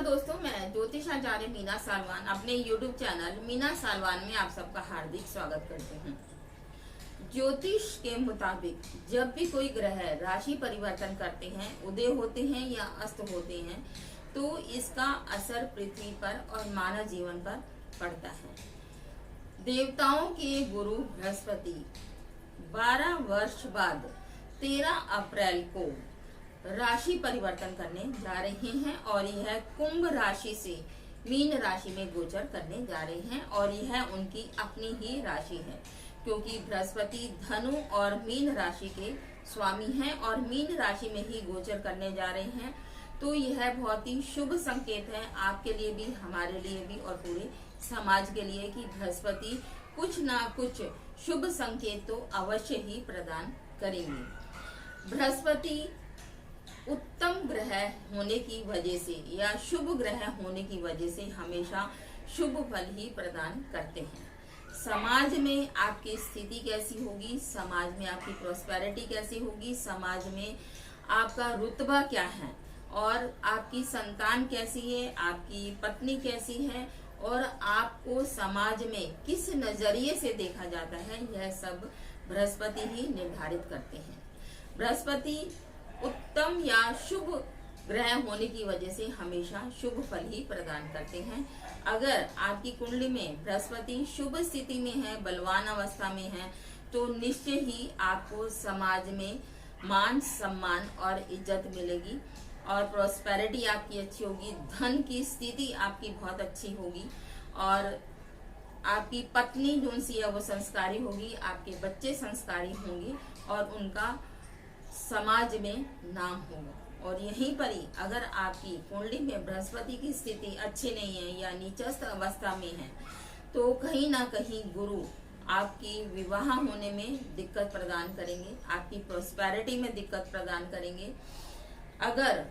दोस्तों, मैं ज्योतिषाचार्य मीना सालवान अपने YouTube चैनल मीना सालवान में आप सबका हार्दिक स्वागत करते हैं। ज्योतिष के मुताबिक जब भी कोई ग्रह राशि परिवर्तन करते हैं, उदय होते हैं या अस्त होते हैं, तो इसका असर पृथ्वी पर और मानव जीवन पर पड़ता है। देवताओं के गुरु बृहस्पति 12 वर्ष बाद 13 अप्रैल को राशि परिवर्तन करने जा रहे हैं और यह कुंभ राशि से मीन राशि में गोचर करने जा रहे हैं और यह उनकी अपनी ही राशि है, क्योंकि बृहस्पति धनु और मीन राशि के स्वामी हैं और मीन राशि में ही गोचर करने जा रहे हैं। तो यह बहुत ही शुभ संकेत है आपके लिए भी, हमारे लिए भी और पूरे समाज के लिए कि बृहस्पति कुछ ना कुछ शुभ संकेत तो अवश्य ही प्रदान करेंगे। बृहस्पति उत्तम ग्रह होने की वजह से या शुभ ग्रह होने की वजह से हमेशा शुभ फल ही प्रदान करते हैं। समाज में आपकी स्थिति कैसी होगी, समाज में आपकी प्रॉस्पेरिटी कैसी होगी, समाज में आपका रुतबा क्या है और आपकी संतान कैसी है, आपकी पत्नी कैसी है और आपको समाज में किस नजरिए से देखा जाता है, यह सब बृहस्पति ही निर्धारित करते हैं। बृहस्पति उत्तम या शुभ ग्रह होने की वजह से हमेशा शुभ फल ही प्रदान करते हैं। अगर आपकी कुंडली में बृहस्पति शुभ स्थिति में है, बलवान अवस्था में है, तो निश्चय ही आपको समाज में मान सम्मान और इज्जत मिलेगी और प्रॉस्पेरिटी आपकी अच्छी होगी, धन की स्थिति आपकी बहुत अच्छी होगी और आपकी पत्नी जो सी है वो संस्कारी होगी, आपके बच्चे संस्कारी होंगे और उनका समाज में नाम होगा। और यहीं पर ही अगर आपकी कुंडली में बृहस्पति की स्थिति अच्छी नहीं है या नीचस्थ अवस्था में है, तो कहीं ना कहीं गुरु आपकी विवाह होने में दिक्कत प्रदान करेंगे, आपकी प्रॉस्पेरिटी में दिक्कत प्रदान करेंगे। अगर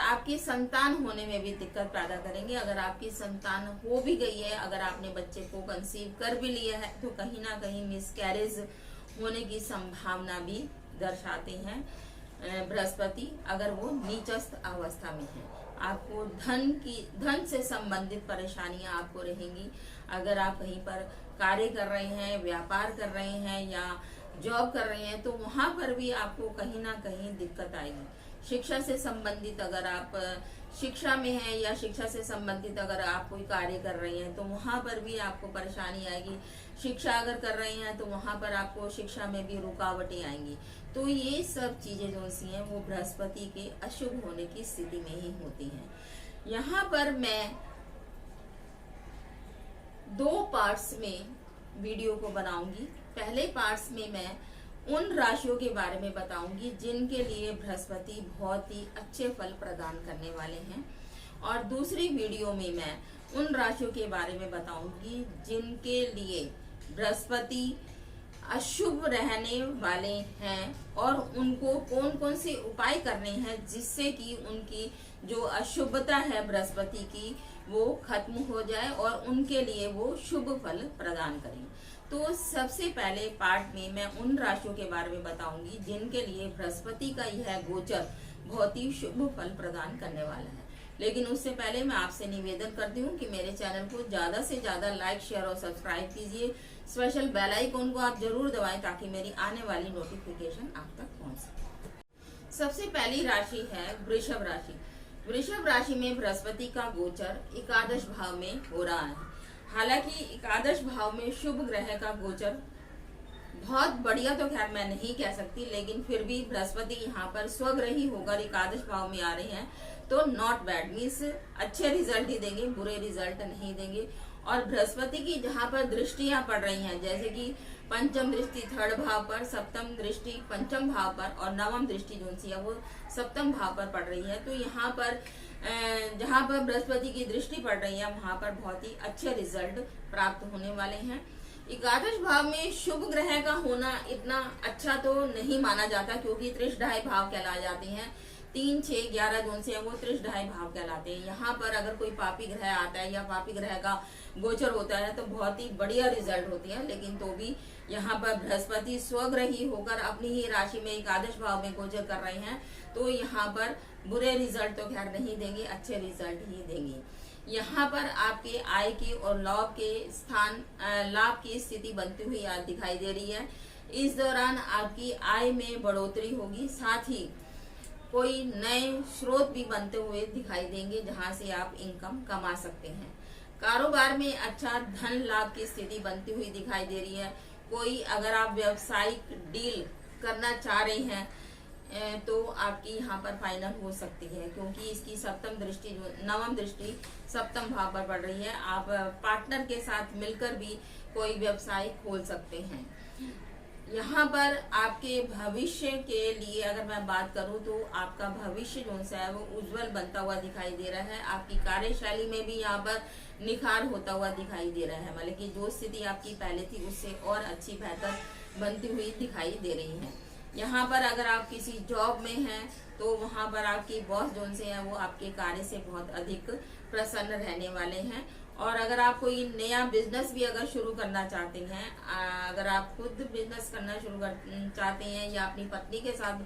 आपकी संतान होने में भी दिक्कत पैदा करेंगे। अगर आपकी संतान हो भी गई है, अगर आपने बच्चे को कंसीव कर भी लिया है, तो कहीं ना कहीं मिसकैरेज होने की संभावना भी दर्शाते हैं बृहस्पति, अगर वो नीचस्थ अवस्था में है। आपको धन से संबंधित परेशानियां आपको रहेंगी। अगर आप कहीं पर कार्य कर रहे हैं, व्यापार कर रहे हैं या जॉब कर रहे हैं, तो वहां पर भी आपको कहीं ना कहीं दिक्कत आएगी। शिक्षा से संबंधित अगर आप शिक्षा में हैं या शिक्षा से संबंधित अगर आप कोई कार्य कर रहे हैं, तो वहां पर भी आपको परेशानी आएगी। शिक्षा अगर कर रहे हैं तो वहां पर आपको शिक्षा में भी रुकावटें आएंगी। तो ये सब चीजें जो सी हैं वो बृहस्पति के अशुभ होने की स्थिति में ही होती हैं। यहाँ पर मैं 2 पार्ट्स में वीडियो को बनाऊंगी। पहले पार्ट्स में मैं उन राशियों के बारे में बताऊंगी जिनके लिए बृहस्पति बहुत ही अच्छे फल प्रदान करने वाले हैं और दूसरी वीडियो में मैं उन राशियों के बारे में बताऊंगी जिनके लिए बृहस्पति अशुभ रहने वाले हैं और उनको कौन कौन से उपाय करने हैं जिससे कि उनकी जो अशुभता है बृहस्पति की वो खत्म हो जाए और उनके लिए वो शुभ फल प्रदान करें। तो सबसे पहले पार्ट में मैं उन राशियों के बारे में बताऊंगी जिनके लिए बृहस्पति का यह गोचर बहुत ही शुभ फल प्रदान करने वाला है। लेकिन उससे पहले मैं आपसे निवेदन करती हूँ कि मेरे चैनल को ज्यादा से ज्यादा लाइक, शेयर और सब्सक्राइब कीजिए। स्पेशल बेल आइकन को आप जरूर दबाएं ताकि मेरी आने वाली नोटिफिकेशन आप तक पहुँच सके। सबसे पहली राशि है वृषभ राशि। वृषभ राशि में बृहस्पति का गोचर एकादश भाव में हो रहा है। हालांकि एकादश भाव में शुभ ग्रह का गोचर बहुत बढ़िया तो खैर मैं नहीं कह सकती, लेकिन फिर भी बृहस्पति यहाँ पर स्वग्रही होकर एकादश भाव में आ रहे हैं तो नॉट बैड, मीन्स अच्छे रिजल्ट ही देंगे, बुरे रिजल्ट नहीं देंगे। और बृहस्पति की जहाँ पर दृष्टियां पड़ रही हैं, जैसे कि पंचम दृष्टि 3rd भाव पर, सप्तम दृष्टि 5th भाव पर और नवम दृष्टि जो सी है वो 7th भाव पर पड़ रही है, तो यहाँ पर जहाँ पर बृहस्पति की दृष्टि पड़ रही है वहां पर बहुत ही अच्छे रिजल्ट प्राप्त होने वाले हैं। एकादश भाव में शुभ ग्रह का होना इतना अच्छा तो नहीं माना जाता, क्योंकि त्रिशढाई भाव कहलाए जाते हैं। 3, 6, 11 जोन से वो त्रिशढाई भाव कहलाते हैं। यहाँ पर अगर कोई पापी ग्रह आता है या पापी ग्रह का गोचर होता है तो बहुत ही बढ़िया रिजल्ट होती है, लेकिन तो भी यहाँ पर बृहस्पति स्वग्रही होकर अपनी ही राशि में एकादश भाव में गोचर कर रहे हैं, तो यहाँ पर बुरे रिजल्ट तो खैर नहीं देंगे, अच्छे रिजल्ट ही देंगे। यहाँ पर आपके आय की और लाभ की स्थिति बनती हुई आज दिखाई दे रही है। इस दौरान आपकी आय में बढ़ोतरी होगी, साथ ही कोई नए स्रोत भी बनते हुए दिखाई देंगे जहां से आप इनकम कमा सकते हैं। कारोबार में अच्छा धन लाभ की स्थिति बनती हुई दिखाई दे रही है। कोई अगर आप व्यावसायिक डील करना चाह रहे हैं तो आपकी यहाँ पर फाइनल हो सकती है, क्योंकि इसकी नवम दृष्टि सप्तम भाव पर पड़ रही है। आप पार्टनर के साथ मिलकर भी कोई व्यवसाय खोल सकते हैं। यहाँ पर आपके भविष्य के लिए अगर मैं बात करूँ तो आपका भविष्य जो है वो उज्जवल बनता हुआ दिखाई दे रहा है। आपकी कार्यशैली में भी यहाँ पर निखार होता हुआ दिखाई दे रहा है, मतलब कि जो स्थिति आपकी पहले थी उससे और अच्छी बेहतर बनती हुई दिखाई दे रही है। यहाँ पर अगर आप किसी जॉब में हैं तो वहाँ पर आपकी बॉस जो से है वो आपके कार्य से बहुत अधिक प्रसन्न रहने वाले हैं। और अगर आप कोई नया बिजनेस भी अगर शुरू करना चाहते हैं, अगर आप खुद बिजनेस करना शुरू चाहते हैं या अपनी पत्नी के साथ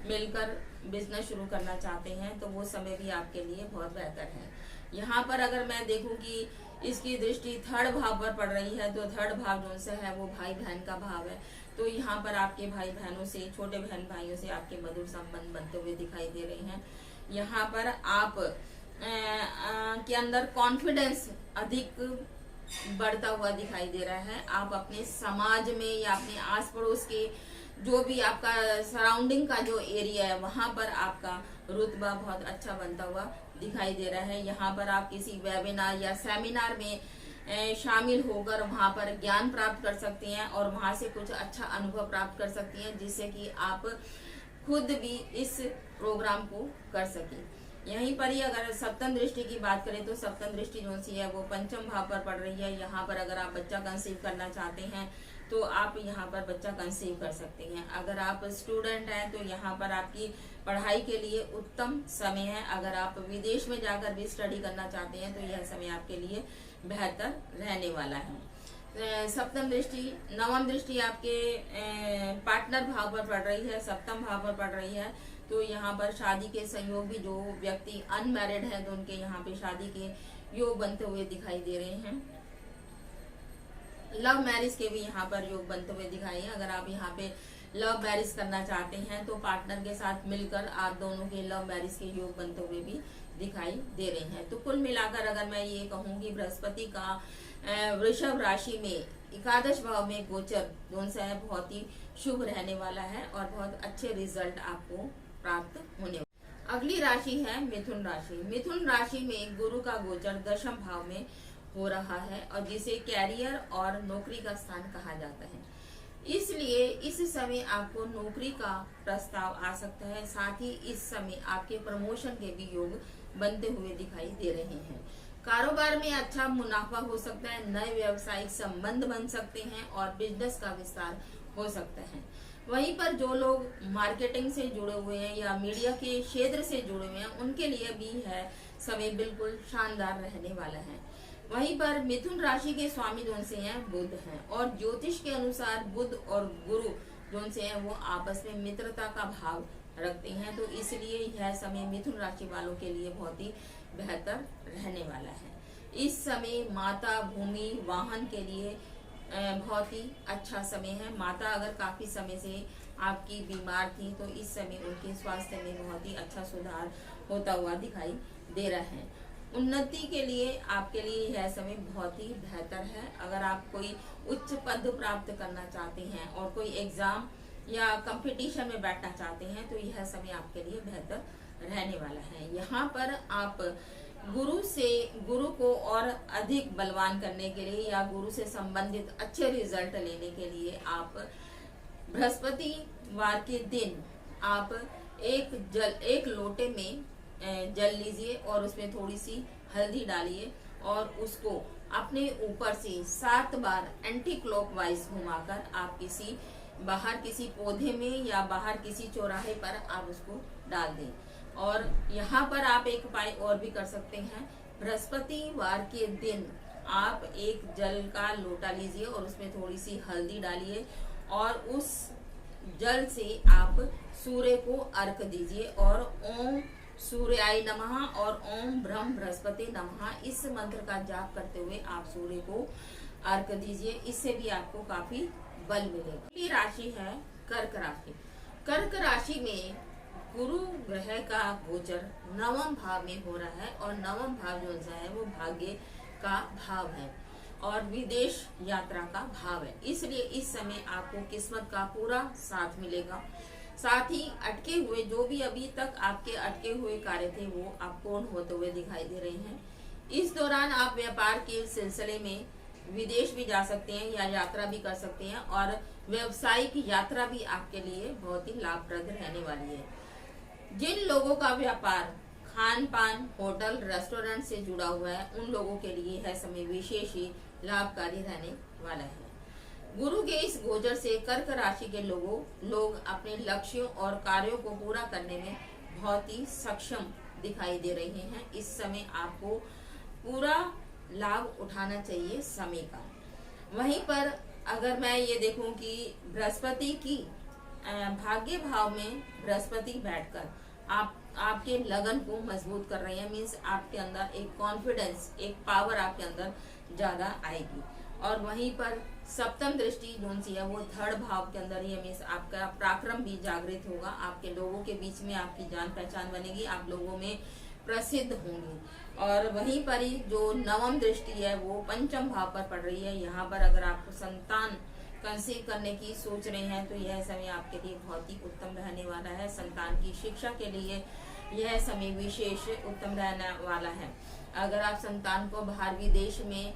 मिलकर बिजनेस शुरू करना चाहते हैं तो वो समय भी आपके लिए बहुत बेहतर है। यहाँ पर अगर मैं देखूं कि इसकी दृष्टि थर्ड भाव पर पड़ रही है तो थर्ड भाव जो से है वो भाई बहन का भाव है। तो यहाँ पर आपके भाई बहनों से, छोटे बहन भाइयों से आपके मधुर संबंध बनते हुए दिखाई दे रहे हैं। यहाँ पर आप के अंदर कॉन्फिडेंस अधिक बढ़ता हुआ दिखाई दे रहा है। आप अपने समाज में या अपने आस पड़ोस के जो भी आपका सराउंडिंग का जो एरिया है वहां पर आपका रुतबा बहुत अच्छा बनता हुआ दिखाई दे रहा है। यहाँ पर आप किसी वेबिनार या सेमिनार में शामिल होकर वहां पर ज्ञान प्राप्त कर सकती हैं और वहां से कुछ अच्छा अनुभव प्राप्त कर सकती हैं, जिससे कि आप खुद भी इस प्रोग्राम को कर सकें। यहीं पर ही अगर सप्तम दृष्टि की बात करें तो सप्तम दृष्टि जो सी है वो पंचम भाव पर पड़ रही है। यहाँ पर अगर आप बच्चा कंसीव करना चाहते हैं तो आप यहाँ पर बच्चा कंसीव कर सकते हैं। अगर आप स्टूडेंट हैं तो यहाँ पर आपकी पढ़ाई के लिए उत्तम समय है। अगर आप विदेश में जाकर भी स्टडी करना चाहते हैं तो यह समय आपके लिए बेहतर रहने वाला है। सप्तम दृष्टि, नवम दृष्टि आपके पार्टनर भाव पर पड़ रही है, सप्तम भाव पर पड़ रही है। तो यहाँ पर शादी के संयोग भी, जो व्यक्ति अनमैरिड है तो उनके यहाँ पे शादी के योग बनते हुए दिखाई दे रहे हैं। लव मैरिज के भी यहाँ पर योग बनते हुए दिखाई है। अगर आप यहाँ पे लव मैरिज करना चाहते हैं तो पार्टनर के साथ मिलकर आप दोनों के लव मैरिज के योग बनते हुए भी दिखाई दे रहे हैं। तो कुल मिलाकर अगर मैं ये कहूँगी बृहस्पति का वृषभ राशि में एकादश भाव में गोचर जो है बहुत ही शुभ रहने वाला है और बहुत अच्छे रिजल्ट आपको प्राप्त होने। अगली राशि है मिथुन राशि। मिथुन राशि में गुरु का गोचर दशम भाव में हो रहा है और जिसे कैरियर और नौकरी का स्थान कहा जाता है। इसलिए इस समय आपको नौकरी का प्रस्ताव आ सकता है। साथ ही इस समय आपके प्रमोशन के भी योग बनते हुए दिखाई दे रहे हैं। कारोबार में अच्छा मुनाफा हो सकता है, नए व्यावसायिक संबंध बन सकते हैं और बिजनेस का विस्तार हो सकता है। वहीं पर जो लोग मार्केटिंग से जुड़े हुए हैं या मीडिया के क्षेत्र से जुड़े हुए हैं उनके लिए भी है समय बिल्कुल शानदार रहने वाला है। वहीं पर मिथुन राशि के स्वामी जो से हैं बुध हैं और ज्योतिष के अनुसार बुध और गुरु जो से हैं वो आपस में मित्रता का भाव रखते हैं। तो इसलिए यह समय मिथुन राशि वालों के लिए बहुत ही बेहतर रहने वाला है। इस समय माता, भूमि, वाहन के लिए बहुत ही अच्छा समय है। माता अगर काफी समय से आपकी बीमार थी तो इस समय उनके स्वास्थ्य में बहुत ही अच्छा सुधार होता हुआ दिखाई दे रहा है। उन्नति के लिए आपके लिए यह समय बहुत ही बेहतर है। अगर आप कोई उच्च पद प्राप्त करना चाहते हैं और कोई एग्जाम या कंपटीशन में बैठना चाहते हैं तो यह समय आपके लिए बेहतर रहने वाला है। यहाँ पर आप गुरु को और अधिक बलवान करने के लिए या गुरु से संबंधित अच्छे रिजल्ट लेने के लिए आप बृहस्पतिवार के दिन आप एक लोटे में जल लीजिए और उसमें थोड़ी सी हल्दी डालिए और उसको अपने ऊपर से 7 बार एंटी क्लॉकवाइज घुमाकर आप बाहर किसी पौधे में या बाहर किसी चौराहे पर आप उसको डाल दें। और यहाँ पर आप एक उपाय और भी कर सकते हैं। बृहस्पतिवार के दिन आप एक जल का लोटा लीजिए और उसमें थोड़ी सी हल्दी डालिए और उस जल से आप सूर्य को अर्घ दीजिए और ओम सूर्याय नमः और ओम ब्रह्म बृहस्पति नमः, इस मंत्र का जाप करते हुए आप सूर्य को अर्घ दीजिए। इससे भी आपको काफी बल मिलेगा। अगली राशि है कर्क राशि। कर्क राशि में गुरु ग्रह का गोचर नवम भाव में हो रहा है और नवम भाव जो है वो भाग्य का भाव है और विदेश यात्रा का भाव है। इसलिए इस समय आपको किस्मत का पूरा साथ मिलेगा। साथ ही अटके हुए जो भी अभी तक आपके अटके हुए कार्य थे वो आप पूर्ण होते हुए दिखाई दे रहे हैं। इस दौरान आप व्यापार के सिलसिले में विदेश भी जा सकते हैं या यात्रा भी कर सकते हैं और व्यवसायिक यात्रा भी आपके लिए बहुत ही लाभप्रद रहने वाली है। जिन लोगों का व्यापार खान पान होटल रेस्टोरेंट से जुड़ा हुआ है उन लोगों के लिए यह समय विशेष ही लाभकारी रहने वाला है। गुरु के इस गोचर से कर्क राशि के लोग अपने लक्ष्यों और कार्यों को पूरा करने में बहुत ही सक्षम दिखाई दे रहे हैं। इस समय आपको पूरा लाभ उठाना चाहिए समय का। वहीं पर अगर मैं ये देखूं कि बृहस्पति की भाग्य भाव में बृहस्पति बैठकर आपके लगन को मजबूत कर रहे हैं, मीन्स आपके अंदर एक कॉन्फिडेंस, एक पावर आपके अंदर ज्यादा आएगी। और वहीं पर सप्तम दृष्टि जोन सी है वो थर्ड भाव के अंदर ही, मीन्स आपका पराक्रम भी जागृत होगा। आपके लोगों के बीच में आपकी जान पहचान बनेगी, आप लोगों में प्रसिद्ध होंगी। और वहीं पर ही जो नवम दृष्टि है वो पंचम भाव पर पड़ रही है। यहाँ पर अगर आपको संतान कंसीव करने की सोच रहे हैं तो यह समय आपके लिए बहुत ही उत्तम रहने वाला है। संतान की शिक्षा के लिए यह समय विशेष उत्तम रहने वाला है। अगर आप संतान को बाहर विदेश में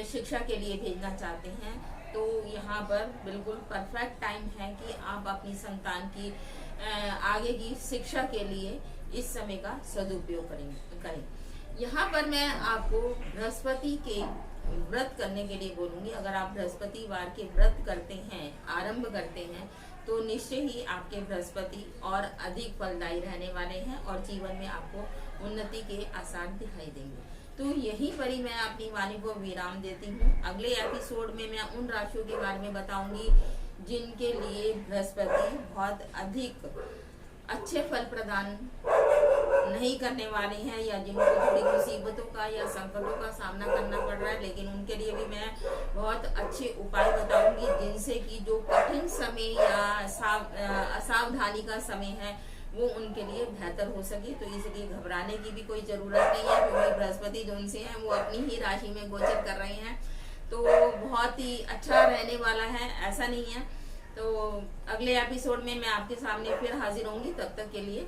शिक्षा के लिए भेजना चाहते हैं तो यहाँ पर बिल्कुल परफेक्ट टाइम है कि आप अपनी संतान की आगे की शिक्षा के लिए इस समय का सदुपयोग करें। यहाँ पर मैं आपको बृहस्पति के व्रत करने के लिए बोलूंगी। अगर आप बृहस्पतिवार के व्रत करते हैं, आरंभ करते हैं, तो निश्चय ही आपके बृहस्पति और अधिक फलदायी रहने वाले हैं और जीवन में आपको उन्नति के आसार दिखाई देंगे। तो यहीं पर ही मैं अपनी वाणी को विराम देती हूँ। अगले एपिसोड में मैं उन राशियों के बारे में बताऊंगी जिनके लिए बृहस्पति बहुत अधिक अच्छे फल प्रदान नहीं करने वाली हैं या जिनको थोड़ी मुसीबतों का या संकटों का सामना करना पड़ रहा है, लेकिन उनके लिए भी मैं बहुत अच्छे उपाय बताऊंगी जिनसे कि जो कठिन समय या असावधानी का समय है वो उनके लिए बेहतर हो सके। तो इसलिए घबराने की भी कोई जरूरत नहीं है क्योंकि बृहस्पति जो उनसे हैं वो अपनी ही राशि में गोचर कर रहे हैं, तो बहुत ही अच्छा रहने वाला है, ऐसा नहीं है। तो अगले एपिसोड में मैं आपके सामने फिर हाजिर होंगी। तब तक के लिए